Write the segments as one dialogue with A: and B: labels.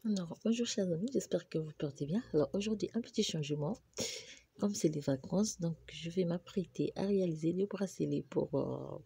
A: Alors, bonjour chers amis, j'espère que vous portez bien. Alors aujourd'hui, un petit changement. Comme c'est les vacances, donc je vais m'apprêter à réaliser le bracelet pour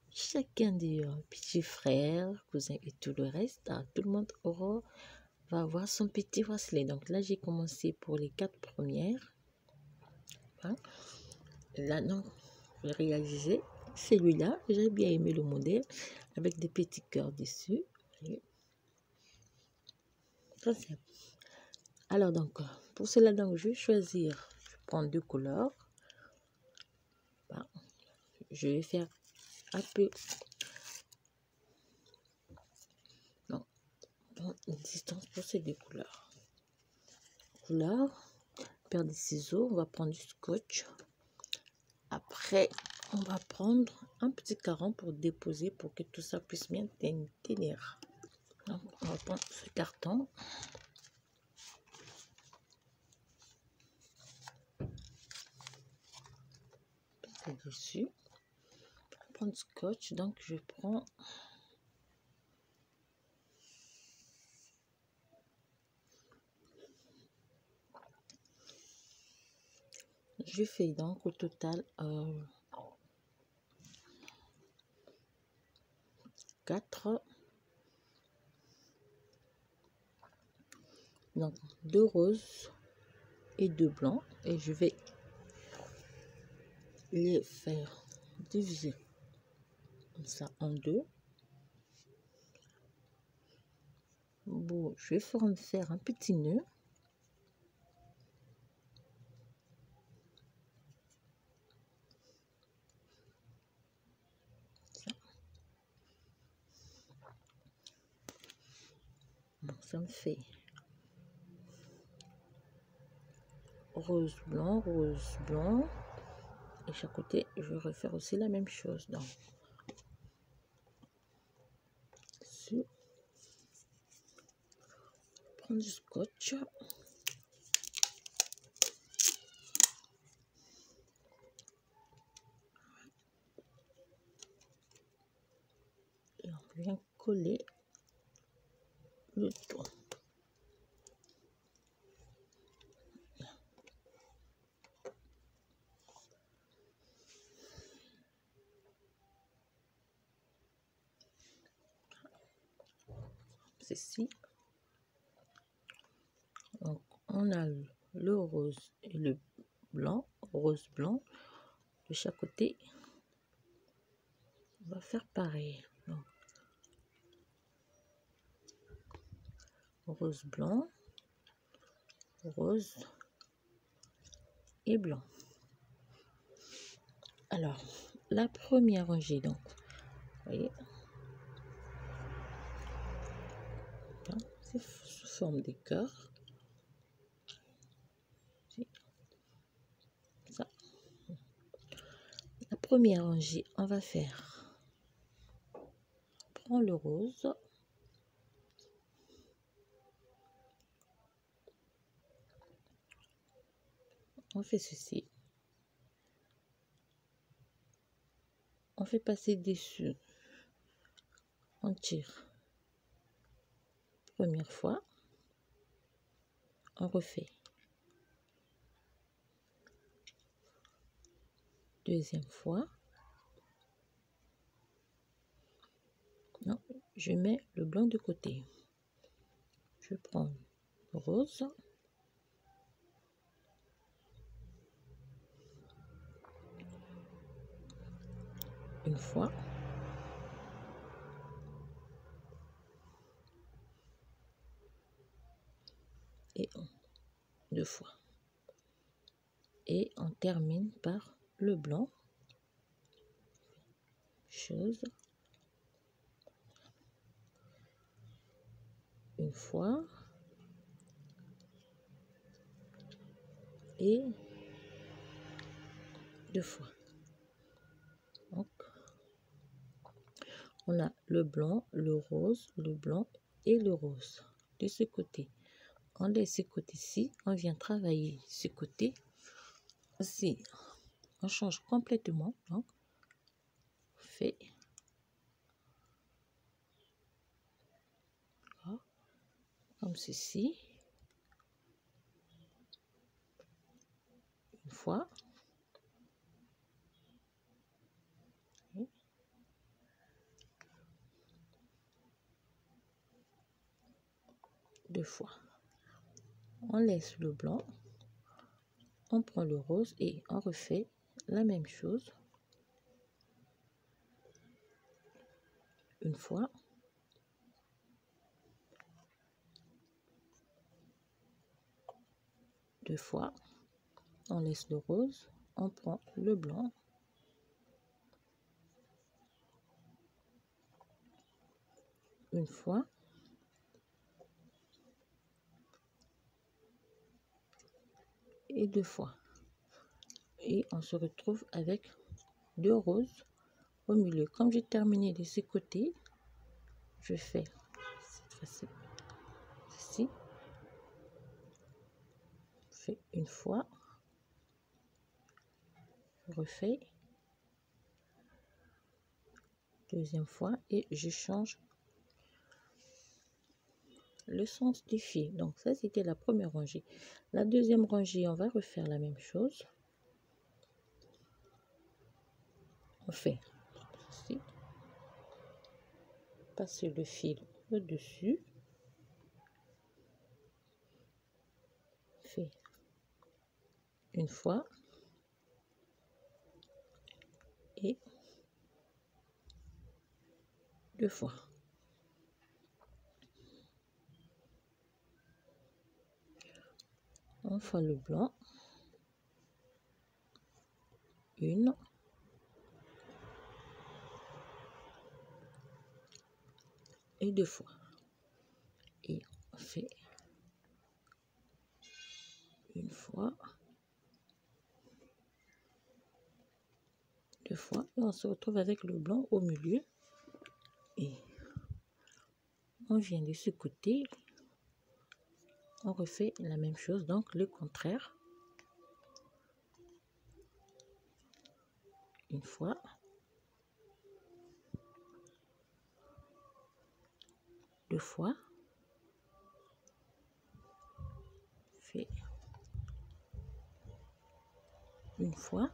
A: chacun des petits frères, cousins et tout le reste. Alors, tout le monde va avoir son petit bracelet. Donc là, j'ai commencé pour les 4 premières. Hein. Là, non, j'ai réalisé celui-là. J'ai bien aimé le modèle avec des petits cœurs dessus. Très simple. Alors donc, pour cela, donc, je vais choisir, je prends 2 couleurs. Bon, je vais faire un peu, non, une distance pour ces 2 couleurs. Paire de ciseaux, on va prendre du scotch. Après, on va prendre un petit caron pour déposer pour que tout ça puisse bien tenir. Donc, on va prendre ce carton. C'est dessus. On va prendre du scotch, donc je prends je fais donc au total 4, donc 2 roses et 2 blancs, et je vais les faire diviser comme ça en 2. Bon, je vais faire un petit nœud. Bon, ça me fait rose blanc. Et chaque côté, je vais refaire aussi la même chose. Donc, dessus, prendre du scotch. Et on vient coller le tout. Ceci. Donc, on a le rose et le blanc, rose blanc. De chaque côté, on va faire pareil. Donc, rose blanc, rose et blanc. Alors, la première rangée, donc, vous voyez, c'est sous forme de cœur. Ça. La première rangée, on va faire, prends le rose, on fait ceci, on fait passer dessus, on tire, première fois, on refait, deuxième fois, non, je mets le blanc de côté, je prends le rose, une fois, et 2 fois, et on termine par le blanc, chose, une fois, et 2 fois. Donc, on a le blanc, le rose, le blanc et le rose. De ce côté, on laisse ce côté-ci, on vient travailler ce côté. Aussi, on change complètement. Donc, on fait. comme ceci. Une fois. Deux fois. On laisse le blanc. On prend le rose et on refait la même chose. Une fois. Deux fois. On laisse le rose. On prend le blanc. Une fois. Et deux fois. Et on se retrouve avec deux roses au milieu. Comme j'ai terminé de ce côté, je fais cette fois-ci ceci. Je fais une fois. Je refais. Deuxième fois et je change le sens du fil. Donc ça c'était la première rangée. La deuxième rangée, on va refaire la même chose. On fait ceci. Passer le fil au-dessus. Fait une fois et deux fois. On fait le blanc. Une. Et deux fois. Et on fait une fois. Deux fois. Et on se retrouve avec le blanc au milieu. Et on vient de ce côté. On refait la même chose, donc le contraire. Une fois. Deux fois. Fait une fois.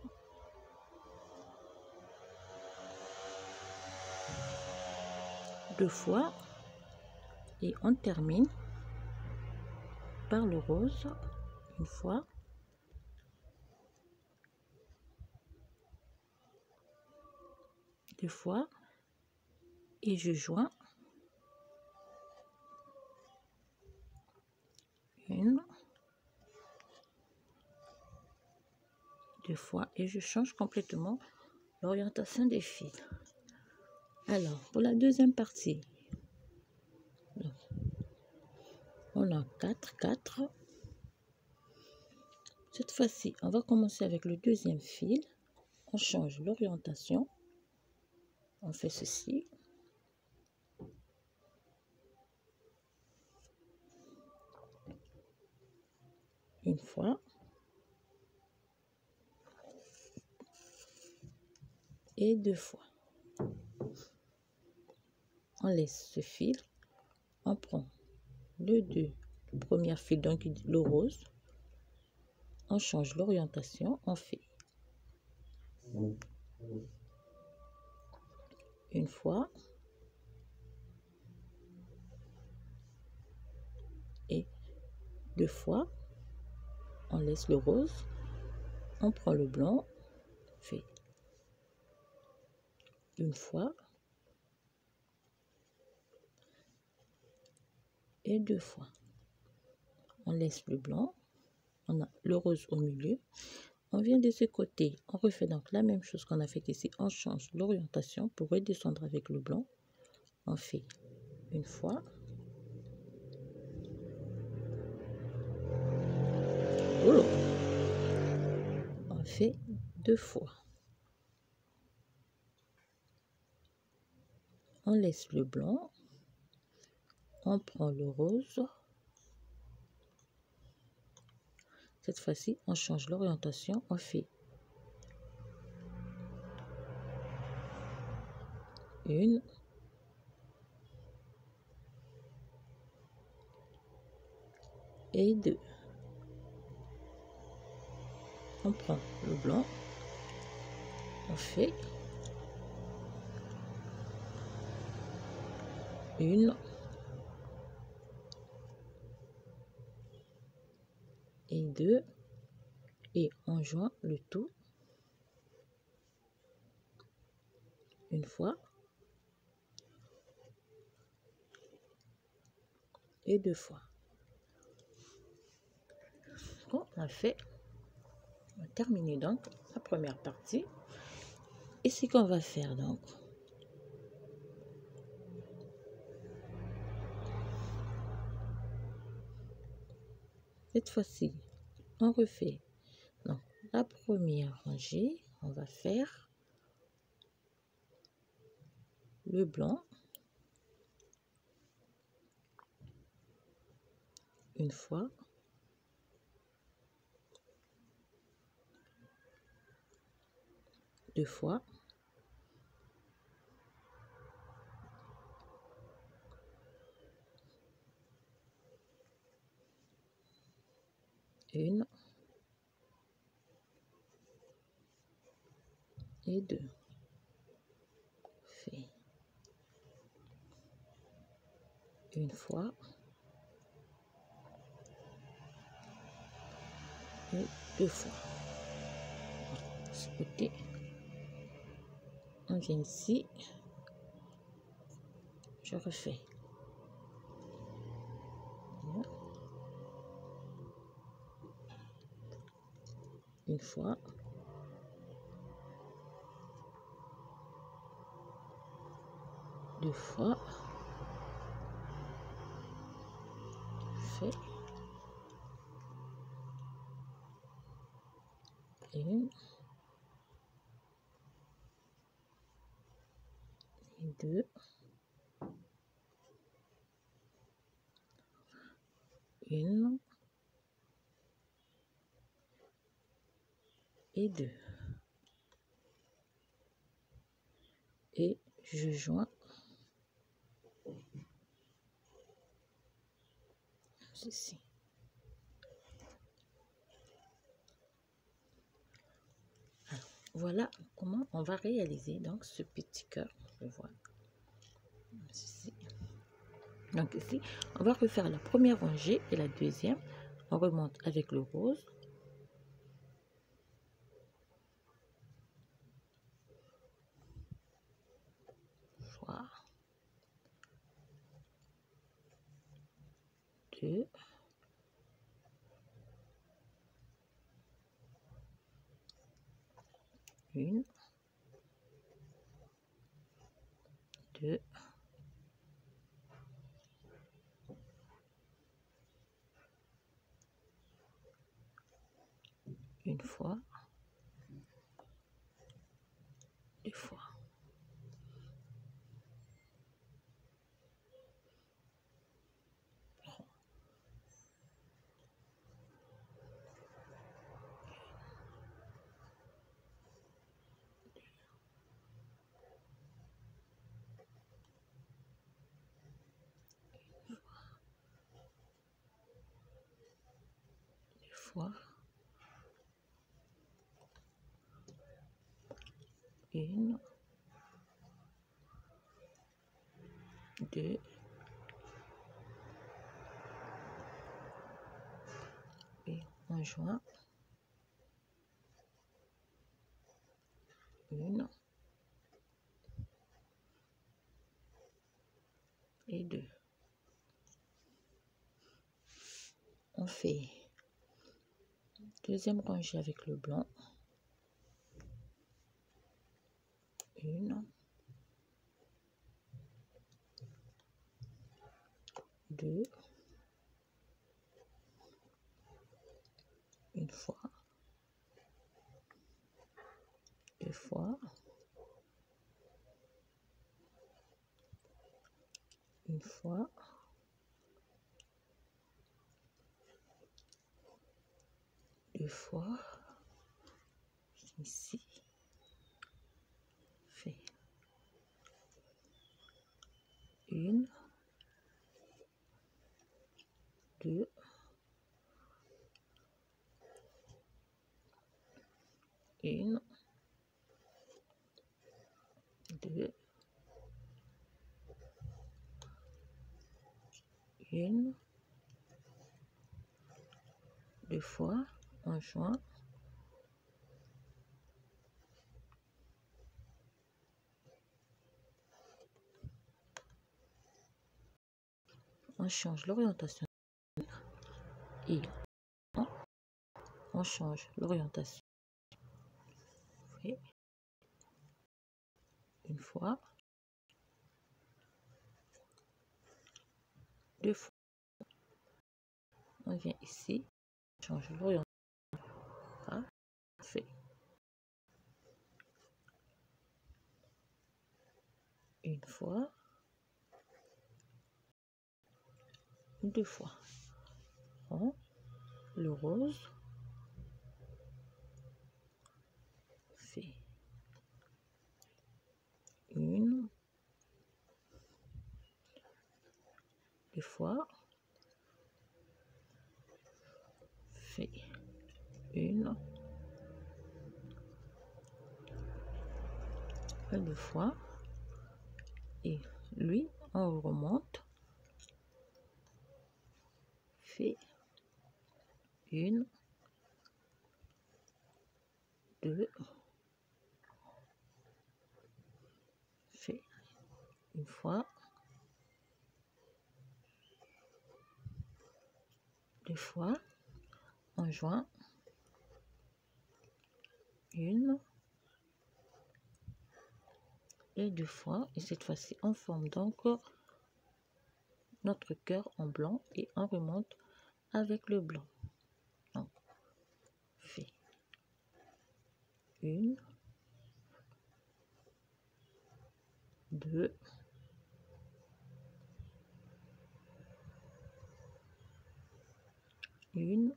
A: Deux fois. Et on termine par le rose. Une fois. Deux fois. Et je joins. Une. Deux fois. Et je change complètement l'orientation des fils. Alors, pour la deuxième partie, on a 4. Cette fois-ci, on va commencer avec le deuxième fil. On change l'orientation. On fait ceci. Une fois. Et deux fois. On laisse ce fil. On prend le premier fil, donc le rose. On change l'orientation. On fait une fois. Et deux fois. On laisse le rose. On prend le blanc. Fait une fois. Et deux fois. On laisse le blanc. On a le rose au milieu. On vient de ce côté. On refait donc la même chose qu'on a fait ici. On change l'orientation pour redescendre avec le blanc. On fait une fois. Oh, on fait deux fois. On laisse le blanc. On prend le rose. Cette fois-ci, on change l'orientation. On fait une. et 2. On prend le blanc, on fait 1 et 2 et on joint le tout une fois et 2 fois. Bon, on a fait, on a terminé donc la première partie. Et ce qu'on va faire donc, cette fois-ci, on refait donc la première rangée, on va faire le blanc une fois, deux fois, une et 2. Fait une fois et 2 fois. De ce côté, on vient ici, je refais. Une fois, deux fois, fait une et 2, une et 2. Et je joins ceci. Alors, voilà comment on va réaliser donc ce petit cœur. Je vois ceci. Donc ici, on va refaire la première rangée et la deuxième. On remonte avec le rose. Voilà. 2. 1, 2, une fois, deux fois. Deux fois. Une, deux, et on joint une et 2. On fait deuxième rangée avec le blanc. Une, deux, une fois, deux fois, une fois, deux fois, ici, fait une, deux, Une, deux, une, deux fois, on joint, on change l'orientation et on change l'orientation. Une fois, deux fois, on vient ici, on change l'orientation. Parfait. Une fois, deux fois. Bon, le rose fait une, deux fois, fait une, deux fois, et lui, on remonte, fait une, deux, fait une fois, deux fois, on joint, une et deux fois, et cette fois-ci on forme donc notre cœur en blanc et on remonte avec le blanc. Donc, fait une, deux, une,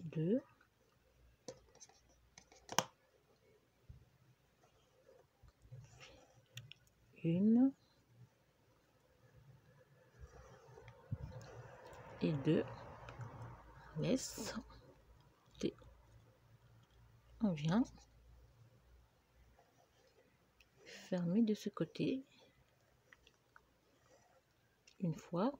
A: deux, une et deux, laisse, on vient fermer de ce côté une fois,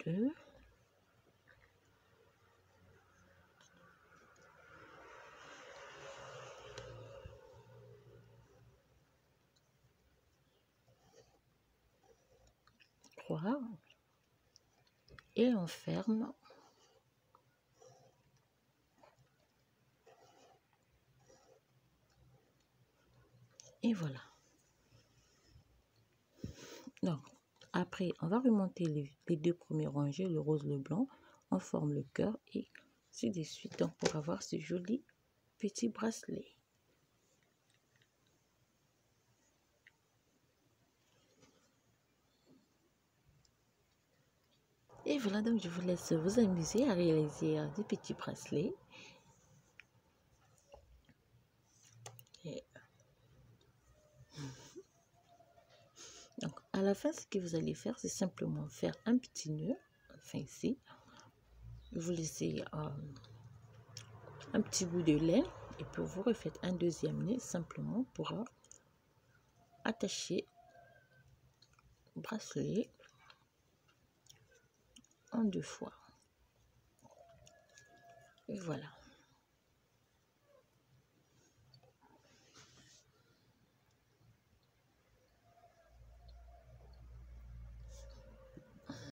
A: deux, trois, et on ferme. Et voilà. Donc, après, on va remonter les deux premiers rangées, le rose, le blanc. On forme le cœur et ainsi de suite. Donc, pour avoir ce joli petit bracelet. Et voilà, donc je vous laisse vous amuser à réaliser des petits bracelets. Et donc, à la fin, ce que vous allez faire, c'est simplement faire un petit nœud, enfin ici. Vous laissez un petit bout de laine et puis vous refaites un deuxième nœud simplement pour attacher le bracelet en deux fois. Et voilà.